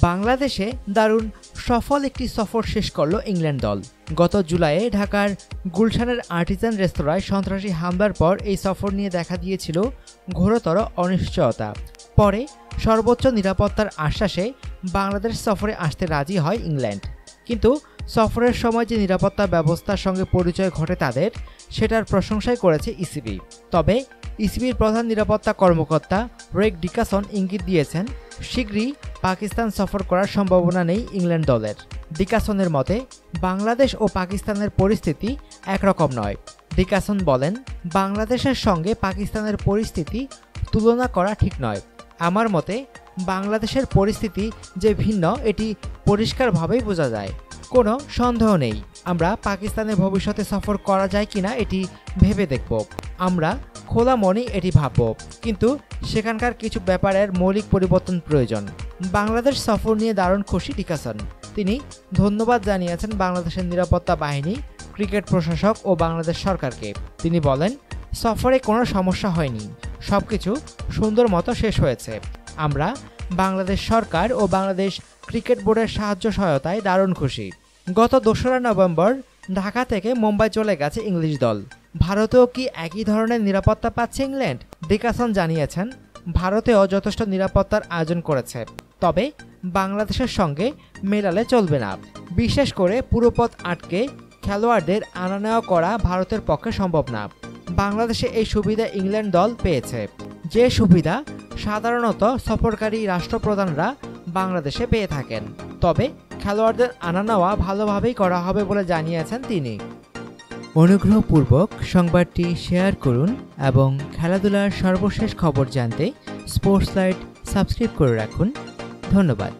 বাংলাদেশে দারুণ সফল একটি সফর শেষ করল ইংল্যান্ড দল। গত জুলাইয়ে ঢাকার গুলশানের আর্টিজান রেস্তোরাঁয় সন্ত্রাসী হামলার পর এই সফর নিয়ে দেখা দিয়েছিল ঘোরতর অনিশ্চয়তা। পরে সর্বোচ্চ নিরাপত্তার আশ্বাসে বাংলাদেশ সফরে আসতে রাজি হয় ইংল্যান্ড। কিন্তু সফরের সময় যে নিরাপত্তা ব্যবস্থার সঙ্গে পরিচয় ঘটে তাদের, সেটার প্রশংসাই করেছে ইসিবি। তবে ইসিবির প্রধান নিরাপত্তা কর্মকর্তা রেগ ডিকাসন ইঙ্গিত দিয়েছেন, শীঘ্রই পাকিস্তান সফর করার সম্ভাবনা নেই ইংল্যান্ড দলের। ডিকাসনের মতে, বাংলাদেশ ও পাকিস্তানের পরিস্থিতি একরকম নয়। ডিকাসন বলেন, বাংলাদেশের সঙ্গে পাকিস্তানের পরিস্থিতি তুলনা করা ঠিক নয়। আমার মতে বাংলাদেশের পরিস্থিতি যে ভিন্ন এটি পরিষ্কারভাবেই বোঝা যায়। কোনো সন্দেহ নেই, আমরা পাকিস্তানের ভবিষ্যতে সফর করা যায় কিনা এটি ভেবে দেখব। আমরা খোলা মনেই এটি ভাবব, কিন্তু সেখানকার কিছু ব্যাপারের মৌলিক পরিবর্তন প্রয়োজন। বাংলাদেশ সফর নিয়ে দারুণ খুশি ডিকাসন। তিনি ধন্যবাদ জানিয়েছেন বাংলাদেশের নিরাপত্তা বাহিনী, ক্রিকেট প্রশাসক ও বাংলাদেশ সরকারকে। তিনি বলেন, সফরে কোনো সমস্যা হয়নি, সবকিছু সুন্দর মতো শেষ হয়েছে। আমরা বাংলাদেশ সরকার ও বাংলাদেশ ক্রিকেট বোর্ডের সাহায্য সহায়তায় দারুণ খুশি। গত 2রা নভেম্বর ঢাকা থেকে মুম্বাই চলে গেছে ইংলিশ দল। ভারতেও কি একই ধরনের নিরাপত্তা পাচ্ছে ইংল্যান্ড? ডিকাসন জানিয়েছেন, ভারতেও যথেষ্ট নিরাপত্তার আয়োজন করেছে, তবে বাংলাদেশের সঙ্গে মেলালে চলবে না। বিশেষ করে পুরো পথ আটকে খেলোয়াড়দের আনা নেওয়া করা ভারতের পক্ষে সম্ভব না। বাংলাদেশে এই সুবিধা ইংল্যান্ড দল পেয়েছে, যে সুবিধা সাধারণত সফরকারী রাষ্ট্রপ্রধানরা বাংলাদেশে পেয়ে থাকেন। তবে খেলোয়াড়দের আনা নেওয়া ভালোভাবেই করা হবে বলে জানিয়েছেন তিনি। অনুগ্রহপূর্বক সংবাদটি শেয়ার করুন এবং খেলাধুলার সর্বশেষ খবর জানতে স্পোর্টস লাইট সাবস্ক্রাইব করে রাখুন। ধন্যবাদ।